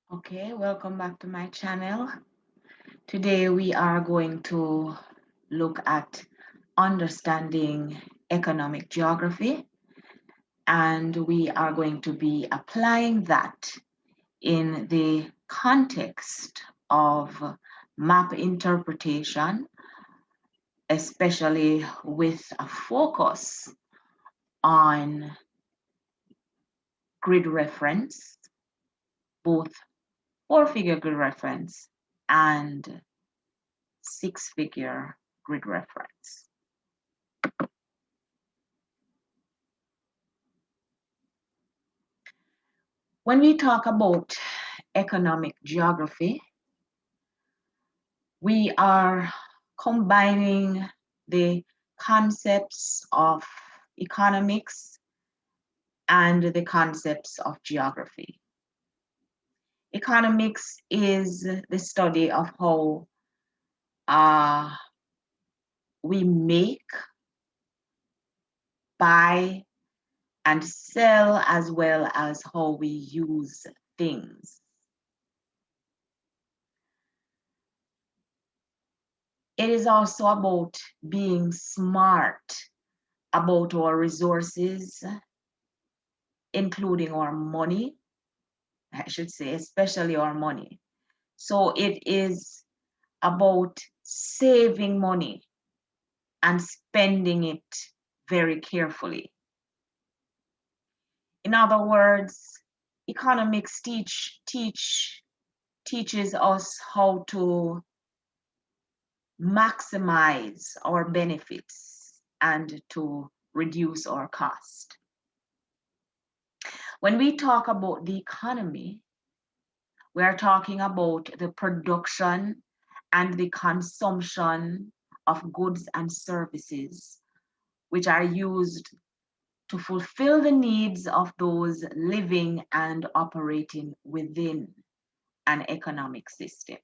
Okay, welcome back to my channel. Today we are going to look at understanding economic geography, and we are going to be applying that in the context of map interpretation, especially with a focus on grid reference, both four-figure grid reference and six-figure grid reference. When we talk about economic geography, we are combining the concepts of economics and the concepts of geography. Economics is the study of how uh, we make, buy, and sell, as well as how we use things. It is also about being smart about our resources, including our money, I should say, especially our money. So it is about saving money and spending it very carefully. In other words, economics teaches us how to maximize our benefits and to reduce our cost. When we talk about the economy, we are talking about the production and the consumption of goods and services, which are used to fulfill the needs of those living and operating within an economic system.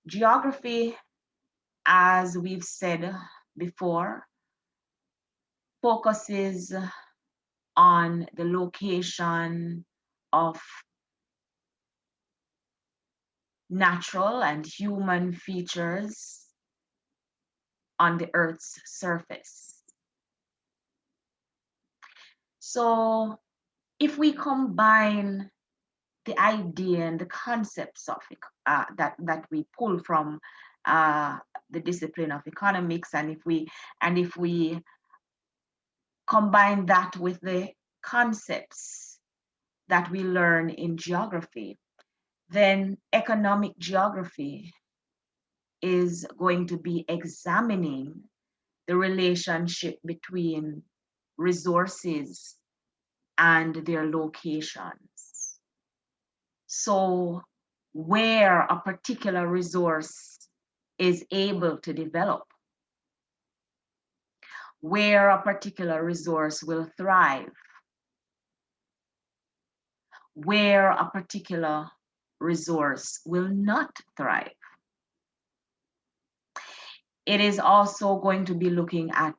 Geography, as we've said before, focuses on the location of natural and human features on the Earth's surface. So if we combine the idea and the concepts of it, that we pull from the discipline of economics, and if we combine that with the concepts that we learn in geography, then economic geography is going to be examining the relationship between resources and their locations. So, where a particular resource is able to develop, where a particular resource will thrive, where a particular resource will not thrive. It is also going to be looking at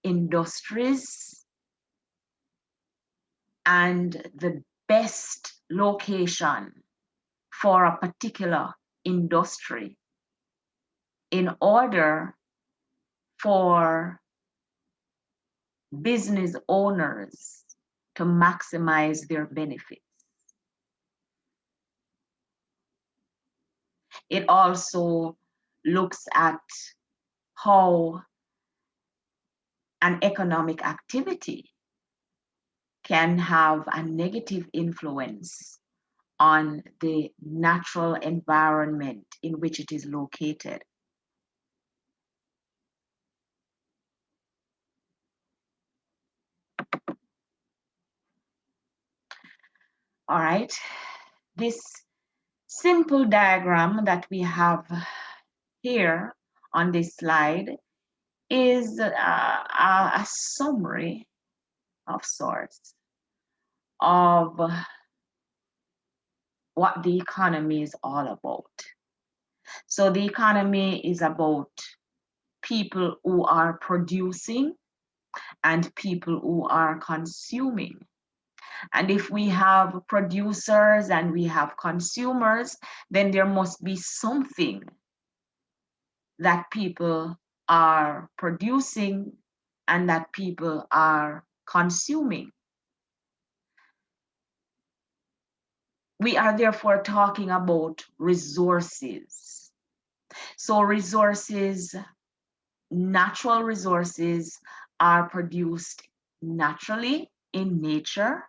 industries and the best location for a particular industry in order for business owners to maximize their benefits. It also looks at how an economic activity can have a negative influence on the natural environment in which it is located. All right, this simple diagram that we have here on this slide is a summary of sorts of what the economy is all about. So the economy is about people who are producing and people who are consuming. And if we have producers and we have consumers, then there must be something that people are producing and that people are consuming. We are therefore talking about resources. So resources, natural resources, are produced naturally in nature.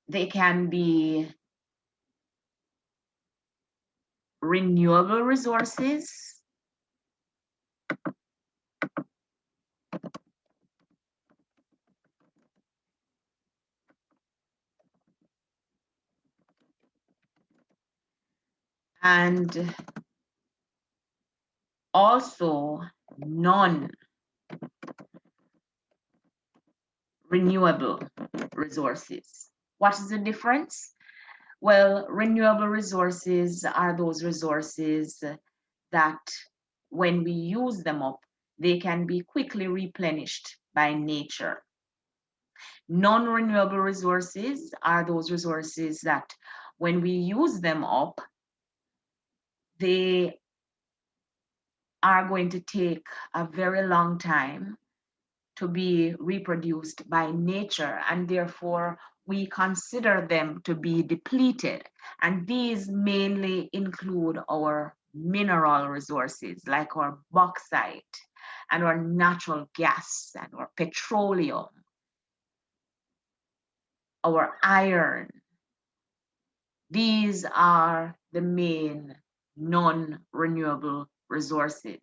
They can be renewable resources, and also non-renewable resources. What is the difference? Well, renewable resources are those resources that when we use them up, they can be quickly replenished by nature. Non-renewable resources are those resources that when we use them up, they are going to take a very long time to be reproduced by nature, and therefore we consider them to be depleted. And these mainly include our mineral resources like our bauxite and our natural gas and our petroleum, our iron. These are the main non-renewable resources.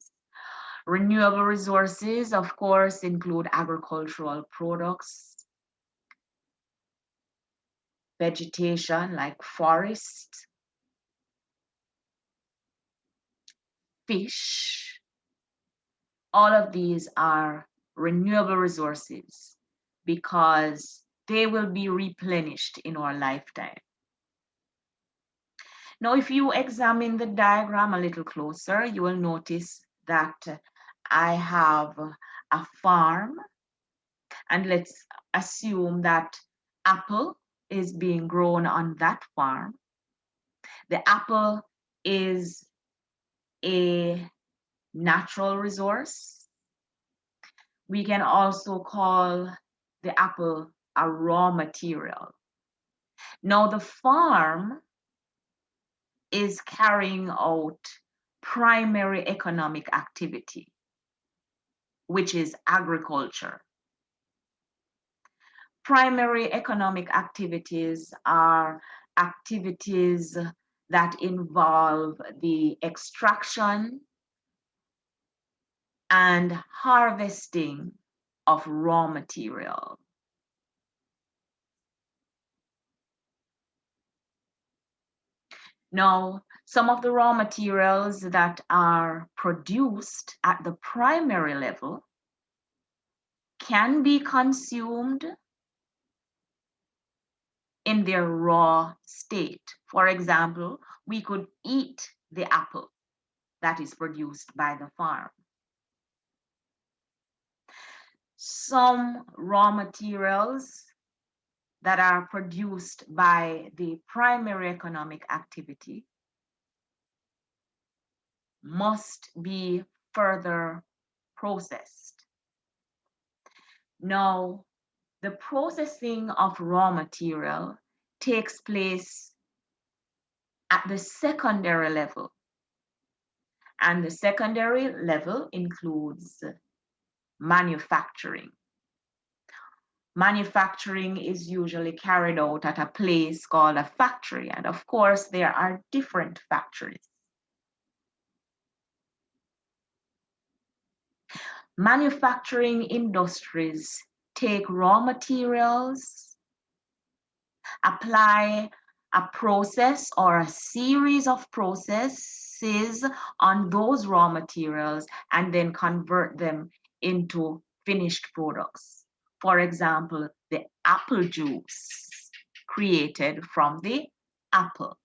Renewable resources, of course, include agricultural products, vegetation like forest, fish. All of these are renewable resources because they will be replenished in our lifetime. Now, if you examine the diagram a little closer, you will notice that I have a farm, and let's assume that apple is being grown on that farm. The apple is a natural resource. We can also call the apple a raw material. Now, the farm is carrying out primary economic activity, which is agriculture. Primary economic activities are activities that involve the extraction and harvesting of raw material. Now, some of the raw materials that are produced at the primary level can be consumed in their raw state. For example, we could eat the apple that is produced by the farm. Some raw materials that are produced by the primary economic activity must be further processed. Now, the processing of raw material takes place at the secondary level, and the secondary level includes manufacturing. Manufacturing is usually carried out at a place called a factory, and of course, there are different factories. Manufacturing industries take raw materials, apply a process or a series of processes on those raw materials, and then convert them into finished products. For example, the apple juice created from the apple.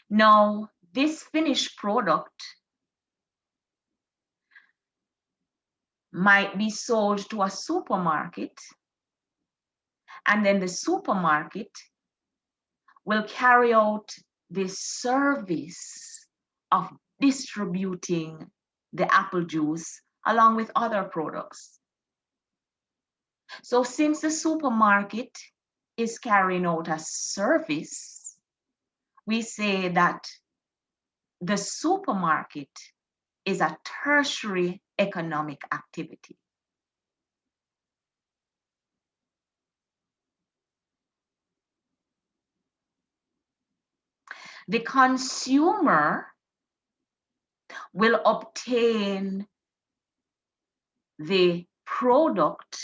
Now, this finished product might be sold to a supermarket, and then the supermarket will carry out the service of distributing the apple juice along with other products. So since the supermarket is carrying out a service, we say that the supermarket is a tertiary economic activity. The consumer will obtain the product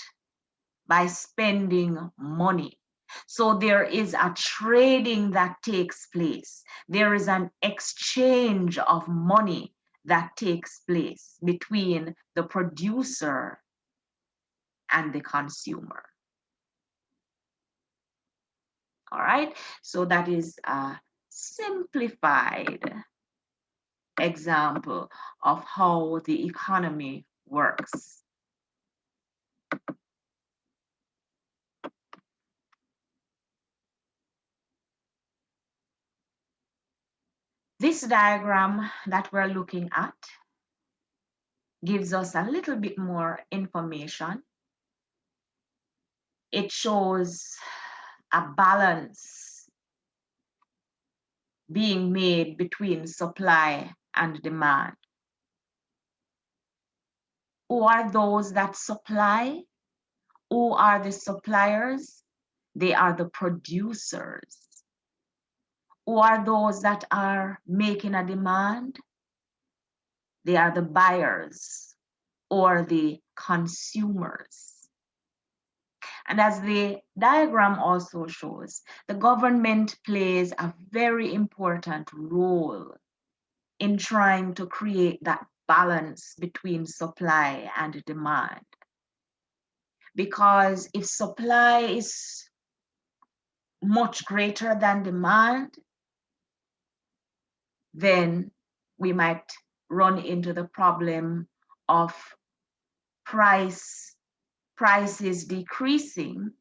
by spending money. So there is a trading that takes place. There is an exchange of money that takes place between the producer and the consumer. All right, so that is a simplified example of how the economy works. This diagram that we're looking at gives us a little bit more information. It shows a balance being made between supply and demand. Who are those that supply? Who are the suppliers? They are the producers. Who are those that are making a demand? They are the buyers or the consumers. And as the diagram also shows, the government plays a very important role in trying to create that balance between supply and demand. Because if supply is much greater than demand, then we might run into the problem of prices decreasing,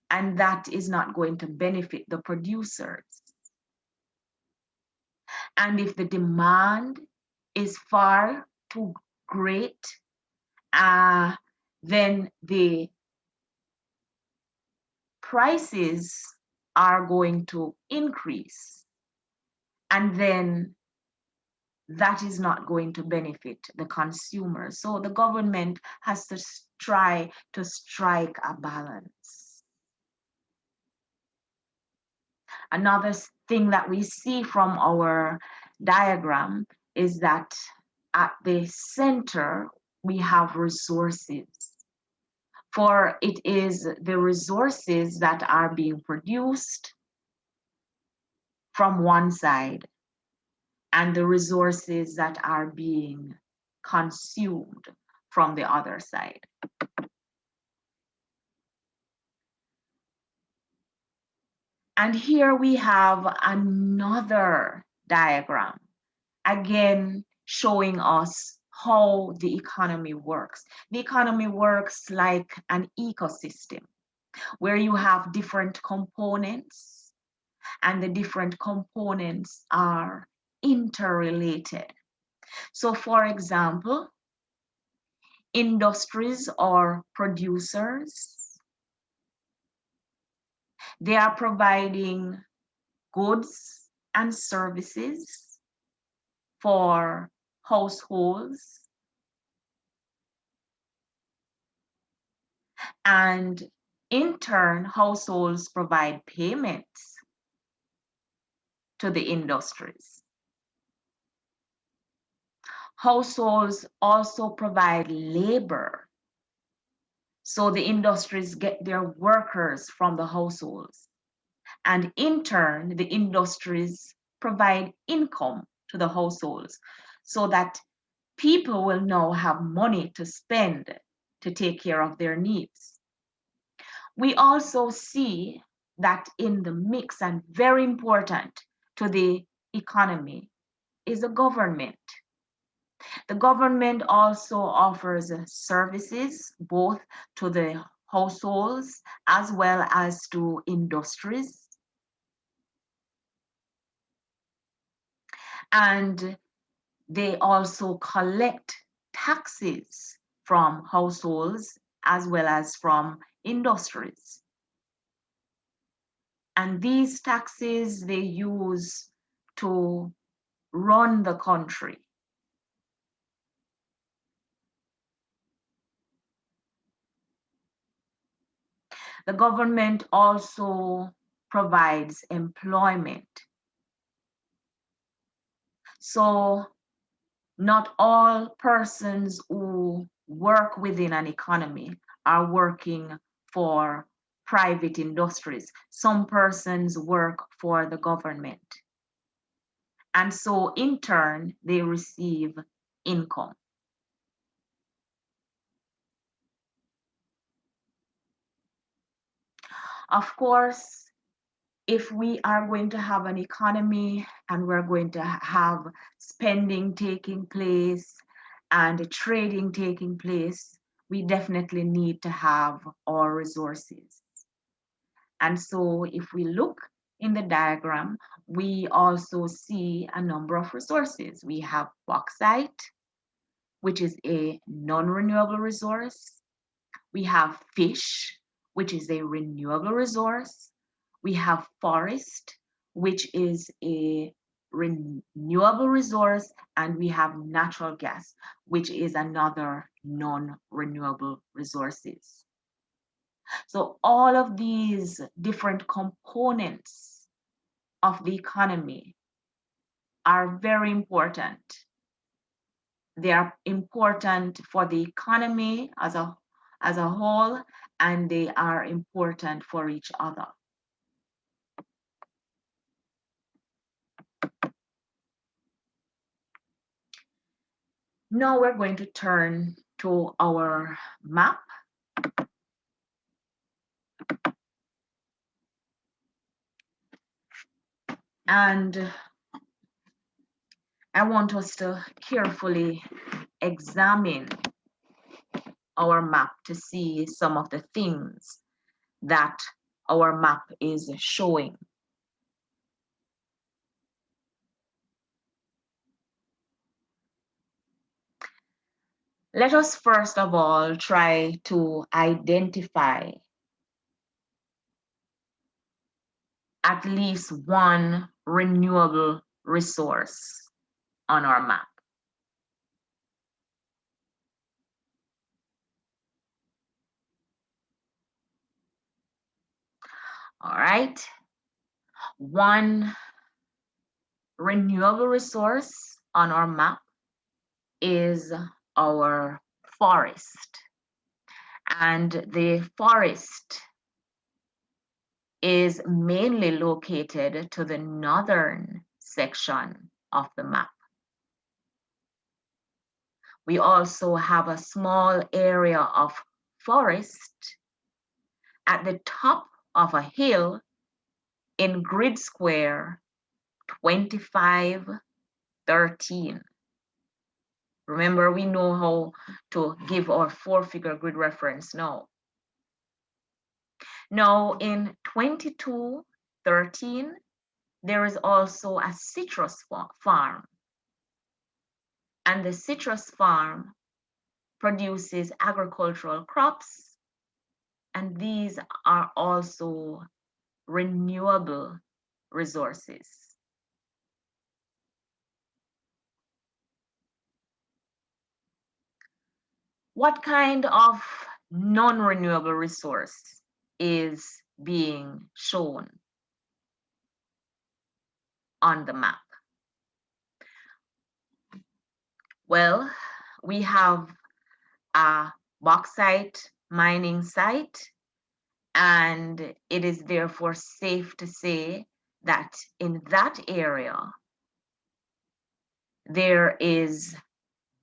and that is not going to benefit the producers. And if the demand is far too great, then the prices are going to increase, and then that is not going to benefit the consumer. So the government has to try to strike a balance. Another thing that we see from our diagram is that at the center we have resources. For it is the resources that are being produced from one side and the resources that are being consumed from the other side. And here we have another diagram, again showing us how the economy works. The economy works like an ecosystem where you have different components, and the different components are interrelated. So for example, industries or producers, they are providing goods and services for households, and in turn, households provide payments to the industries. Households also provide labor, so the industries get their workers from the households. And in turn, the industries provide income to the households so that people will now have money to spend to take care of their needs. We also see that in the mix, and very important to the economy, is the government. The government also offers services both to the households as well as to industries. And they also collect taxes from households as well as from industries. And these taxes they use to run the country. The government also provides employment. So not all persons who work within an economy are working for private industries. Some persons work for the government. And so in turn, they receive income. Of course, if we are going to have an economy and we're going to have spending taking place and trading taking place, we definitely need to have our resources. And so if we look in the diagram, we also see a number of resources. We have bauxite, which is a non-renewable resource. We have fish, which is a renewable resource. We have forest, which is a renewable resource, and we have natural gas, which is another non-renewable resources. So all of these different components of the economy are very important. They are important for the economy as a whole, and they are important for each other. Now we're going to turn to our map. And I want us to carefully examine our map to see some of the things that our map is showing. Let us first of all try to identify at least one renewable resource on our map. All right. One renewable resource on our map is our forest. And the forest is mainly located to the northern section of the map. We also have a small area of forest at the top of a hill in grid square 2513. Remember, we know how to give our 4-figure grid reference now. Now in 2213, there is also a citrus farm. And the citrus farm produces agricultural crops, and these are also renewable resources. What kind of non-renewable resource is being shown on the map? Well, we have a bauxite mining site, and it is therefore safe to say that in that area, there is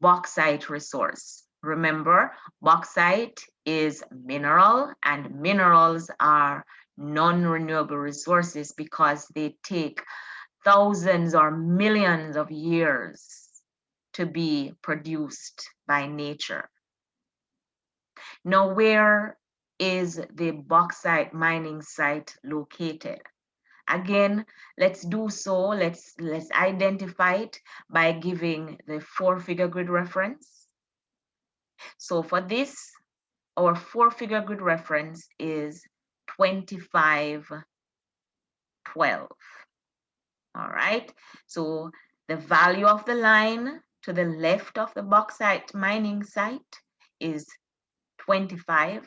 bauxite resource. Remember, bauxite is mineral, and minerals are non-renewable resources because they take thousands or millions of years to be produced by nature. Now, where is the bauxite mining site located? Again, let's do so. Let's identify it by giving the 4-figure grid reference. So for this, our 4-figure grid reference is 2512. All right, so the value of the line to the left of the bauxite mining site is 25,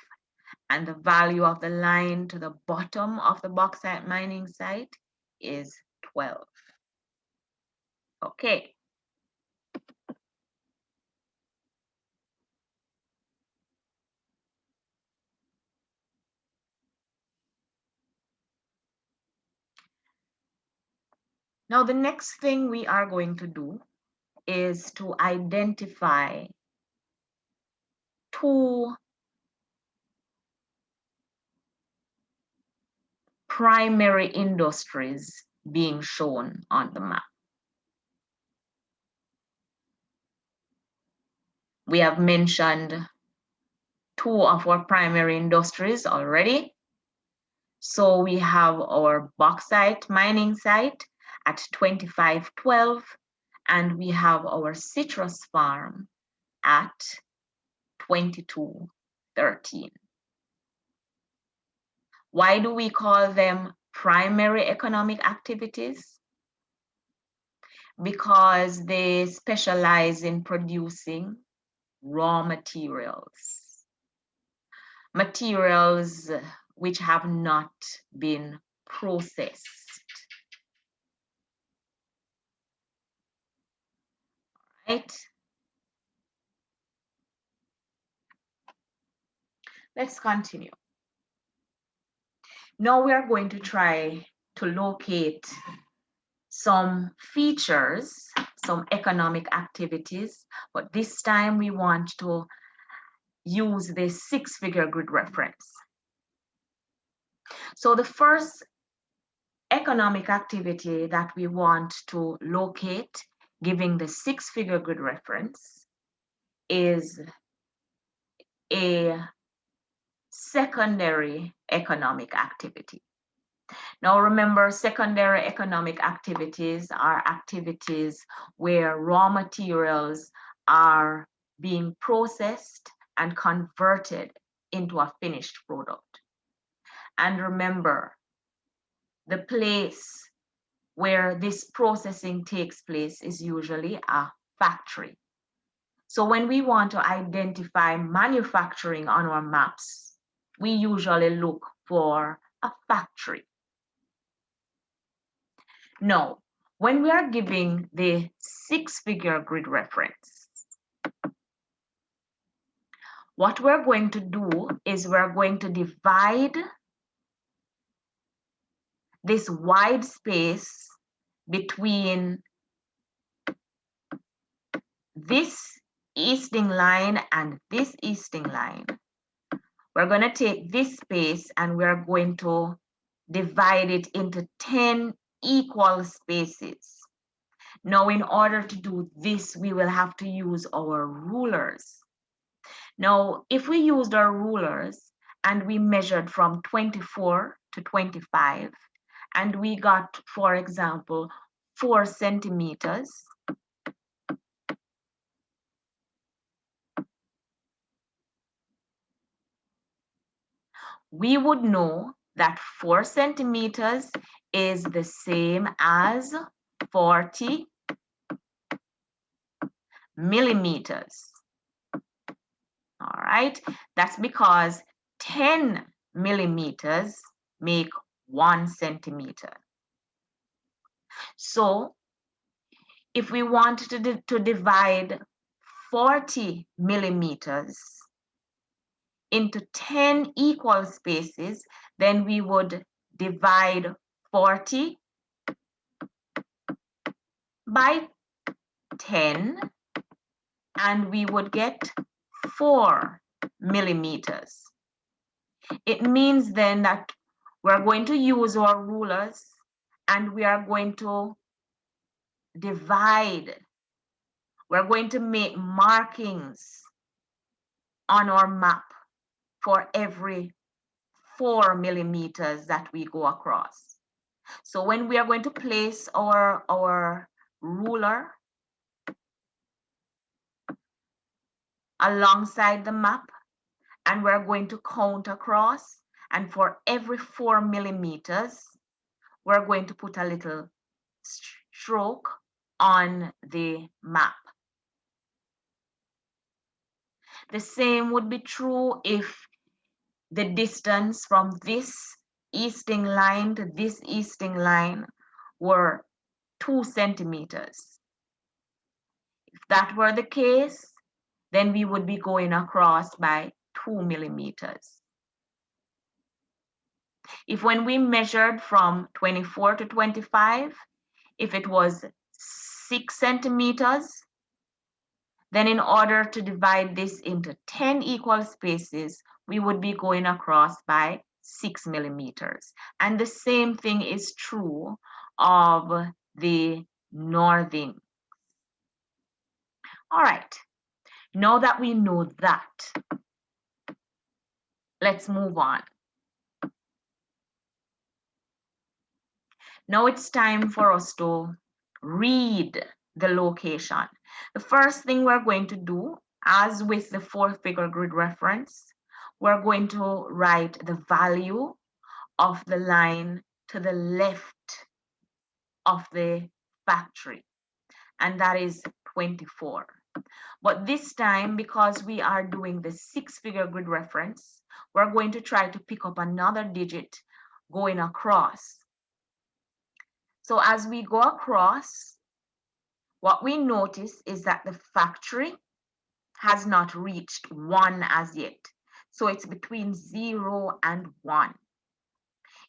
and the value of the line to the bottom of the bauxite mining site is 12. Okay. Now, the next thing we are going to do is to identify 2 primary industries being shown on the map. We have mentioned 2 of our primary industries already. So we have our bauxite mining site at 2512, and we have our citrus farm at 2213. Why do we call them primary economic activities? Because they specialize in producing raw materials, materials which have not been processed. Right? Let's continue. Now we are going to try to locate some features, some economic activities, but this time we want to use the 6-figure grid reference. So the first economic activity that we want to locate, giving the 6-figure grid reference, is a secondary economic activity. Now remember, secondary economic activities are activities where raw materials are being processed and converted into a finished product. And remember, the place where this processing takes place is usually a factory. So when we want to identify manufacturing on our maps, we usually look for a factory. Now, when we are giving the 6-figure grid reference, what we're going to do is we're going to divide this wide space between this easting line and this easting line. We're going to take this space and we're going to divide it into 10 equal spaces. Now, in order to do this, we will have to use our rulers. Now, if we used our rulers and we measured from 24 to 25, and we got, for example, 4 centimeters, we would know that 4 centimeters is the same as 40 millimeters. All right, that's because 10 millimeters make 1 centimeter. So if we want to divide 40 millimeters into 10 equal spaces, then we would divide 40 by 10, and we would get 4 millimeters. It means then that we're going to use our rulers and we are going to divide We're going to make markings on our map for every 4 millimeters that we go across. So when we are going to place our ruler alongside the map, and we're going to count across, and for every 4 millimeters, we're going to put a little stroke on the map. The same would be true if the distance from this easting line to this easting line were 2 centimeters. If that were the case, then we would be going across by 2 millimeters. If when we measured from 24 to 25, if it was 6 centimeters, then in order to divide this into 10 equal spaces, we would be going across by 6 millimeters. And the same thing is true of the northing. All right, now that we know that, let's move on. Now it's time for us to read the location. The first thing we're going to do, as with the 4-figure grid reference, we're going to write the value of the line to the left of the factory, and that is 24. But this time, because we are doing the 6-figure grid reference, we're going to try to pick up another digit going across. So as we go across, what we notice is that the factory has not reached 1 as yet. So it's between 0 and 1.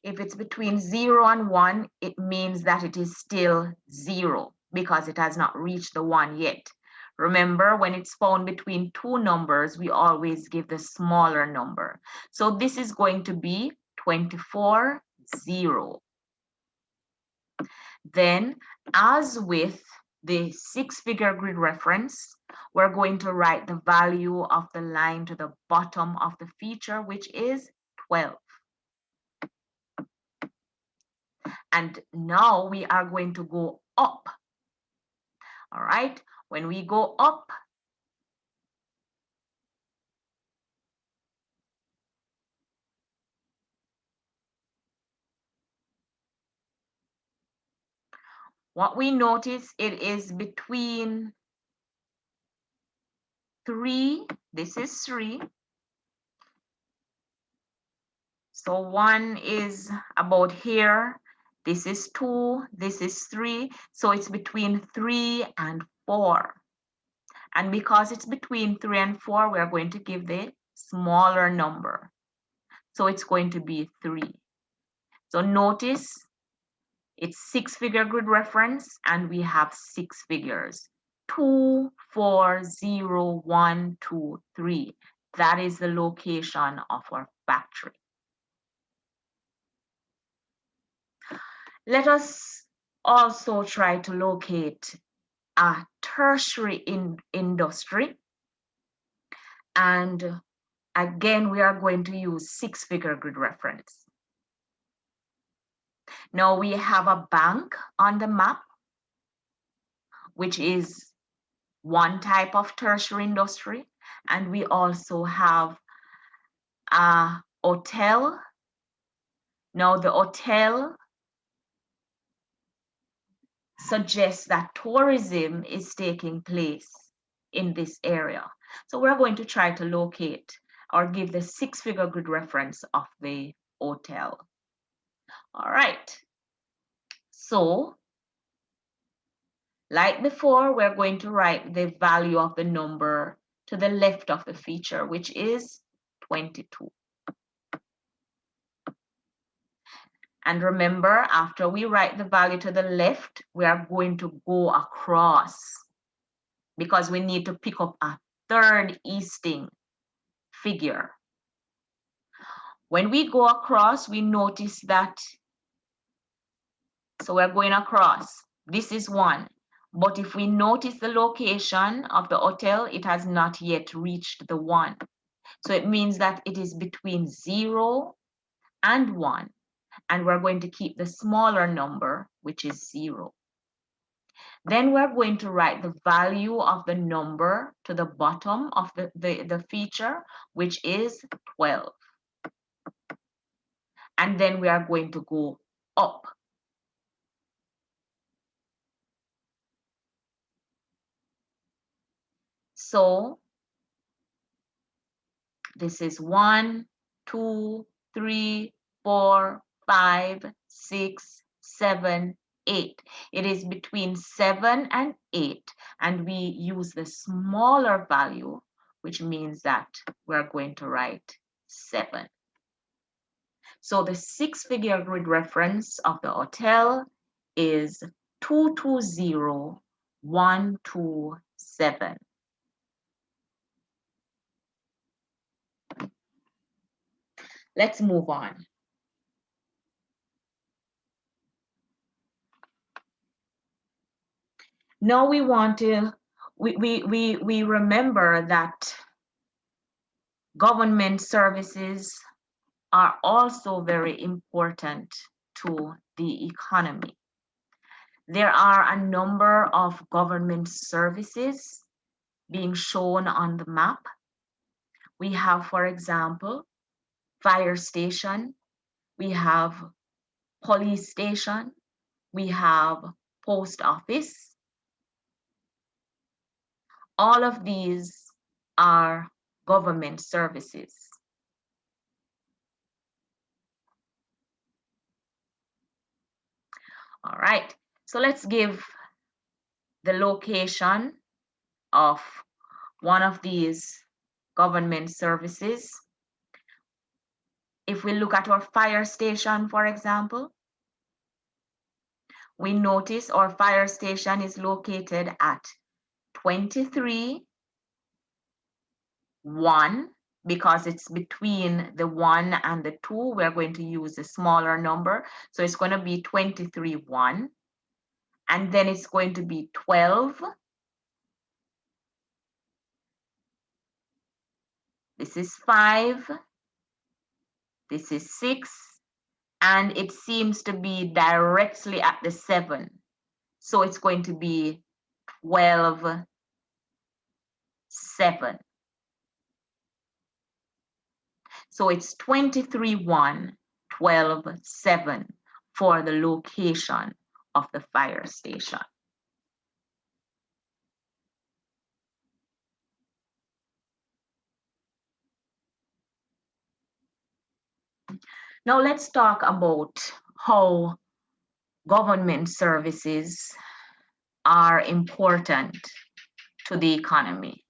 If it's between 0 and 1, it means that it is still 0 because it has not reached the 1 yet. Remember, when it's found between two numbers, we always give the smaller number. So this is going to be 24, 0. Then, as with the 6-figure grid reference, we're going to write the value of the line to the bottom of the feature, which is 12. And now we are going to go up. All right, when we go up, what we notice, it is between 3, this is 3. So 1 is about here, this is 2, this is 3. So it's between 3 and 4. And because it's between 3 and 4, we're going to give the smaller number. So it's going to be 3. So notice it's 6-figure grid reference, and we have 6 figures. 2, 4, 0, 1, 2, 3. That is the location of our factory. Let us also try to locate a tertiary industry. And again, we are going to use 6-figure grid reference. Now we have a bank on the map, which is one type of tertiary industry. And we also have a hotel. Now the hotel suggests that tourism is taking place in this area. So we're going to try to locate or give the 6-figure grid reference of the hotel. All right. So like before, we're going to write the value of the number to the left of the feature, which is 22. And remember, after we write the value to the left, we are going to go across because we need to pick up a third easting figure. When we go across, we notice that, so we're going across. This is 1. But if we notice the location of the hotel, it has not yet reached the 1. So it means that it is between 0 and 1. And we're going to keep the smaller number, which is 0. Then we're going to write the value of the number to the bottom of the feature, which is 12. And then we are going to go up. So this is 1, 2, 3, 4, 5, 6, 7, 8. It is between 7 and 8, and we use the smaller value, which means that we're going to write 7. So the 6-figure grid reference of the hotel is 220127. Let's move on. Now we want to, we remember that government services are also very important to the economy. There are a number of government services being shown on the map. We have, for example, fire station, we have police station, we have post office. All of these are government services. All right, so let's give the location of one of these government services. If we look at our fire station, for example, we notice our fire station is located at 23-1, because it's between the 1 and the 2, we're going to use a smaller number. So it's going to be 23-1. And then it's going to be 12. This is 5. This is 6. And it seems to be directly at the 7. So it's going to be 12-7. So it's 23-1, 12-7 for the location of the fire station. Now let's talk about how government services are important to the economy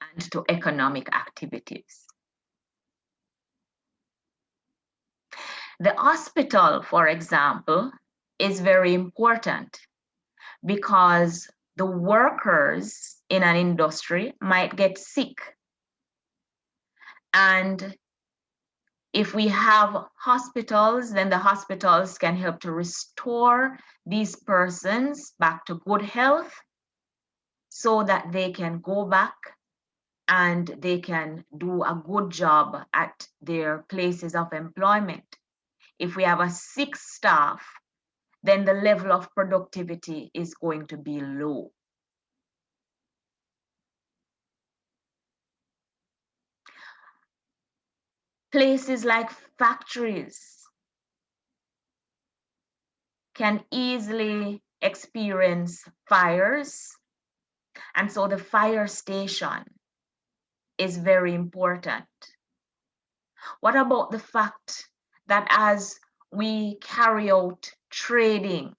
and to economic activities. The hospital, for example, is very important because the workers in an industry might get sick. And if we have hospitals, then the hospitals can help to restore these persons back to good health so that they can go back and they can do a good job at their places of employment. If we have a sick staff, then the level of productivity is going to be low. Places like factories can easily experience fires, and so the fire station is very important. What about the fact that as we carry out trading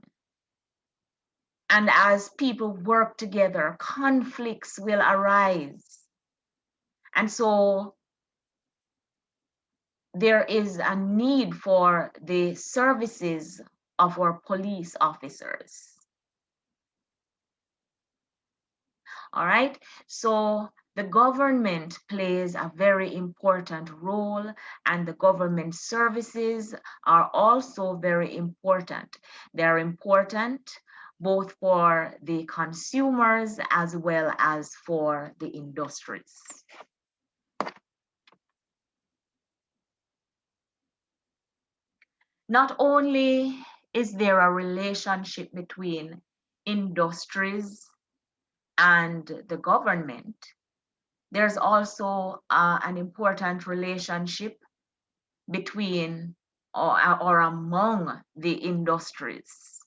and as people work together, conflicts will arise? And so there is a need for the services of our police officers. All right, so the government plays a very important role, and the government services are also very important. They're important both for the consumers as well as for the industries. Not only is there a relationship between industries and the government, there's also an important relationship between or among the industries.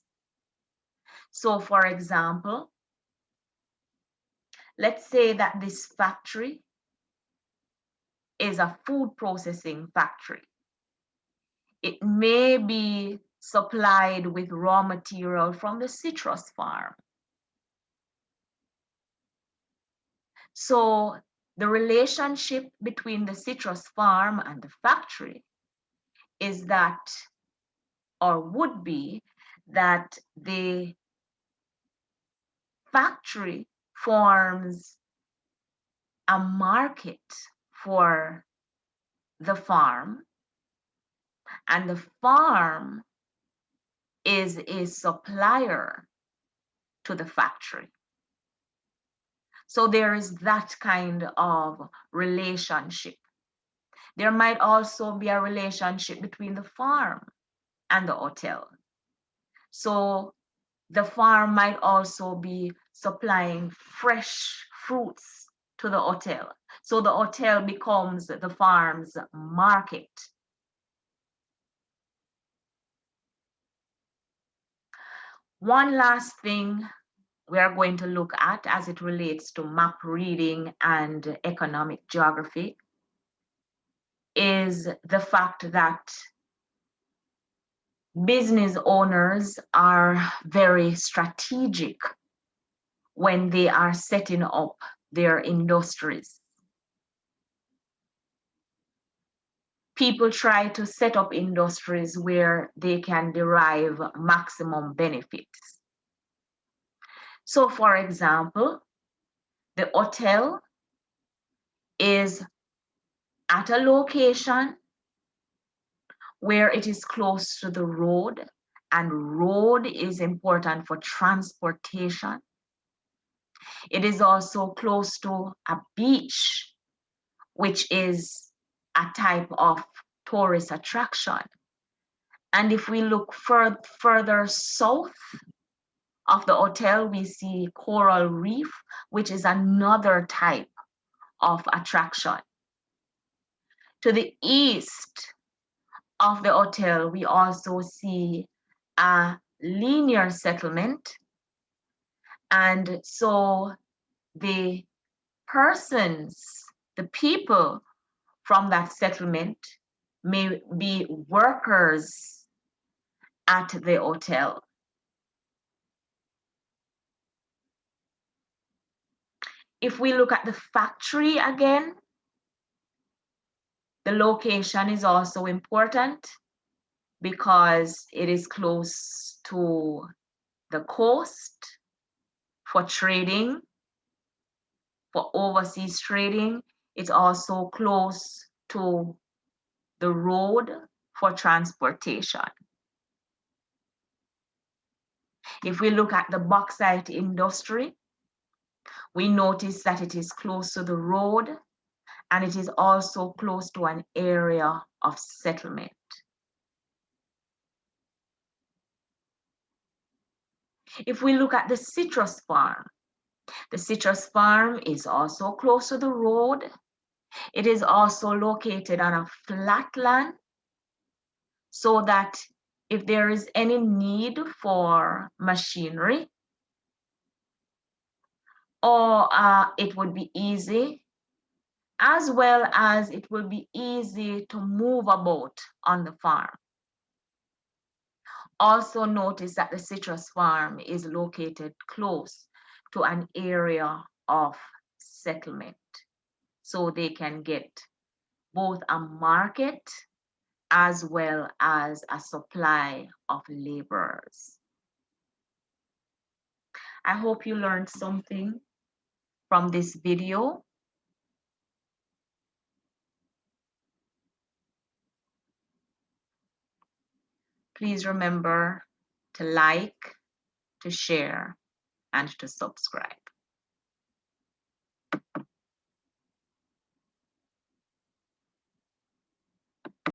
So for example, let's say that this factory is a food processing factory. It may be supplied with raw material from the citrus farm. So the relationship between the citrus farm and the factory is that, or would be, that the factory forms a market for the farm, and the farm is a supplier to the factory. So there is that kind of relationship. There might also be a relationship between the farm and the hotel. So the farm might also be supplying fresh fruits to the hotel. So the hotel becomes the farm's market. One last thing we are going to look at as it relates to map reading and economic geography is the fact that business owners are very strategic when they are setting up their industries. People try to set up industries where they can derive maximum benefits. So for example, the hotel is at a location where it is close to the road, and road is important for transportation. It is also close to a beach, which is a type of tourist attraction. And if we look further south of the hotel, we see coral reef, which is another type of attraction. To the east of the hotel, we also see a linear settlement. And so the persons, the people from that settlement may be workers at the hotel. If we look at the factory again, the location is also important because it is close to the coast for trading, for overseas trading. It's also close to the road for transportation. If we look at the bauxite industry, we notice that it is close to the road and it is also close to an area of settlement. If we look at the citrus farm is also close to the road. It is also located on a flat land, so that if there is any need for machinery, or it would be easy, as well as it will be easy to move about on the farm. Also notice that the citrus farm is located close to an area of settlement, so they can get both a market as well as a supply of laborers. I hope you learned something from this video. Please remember to like, to share, and to subscribe.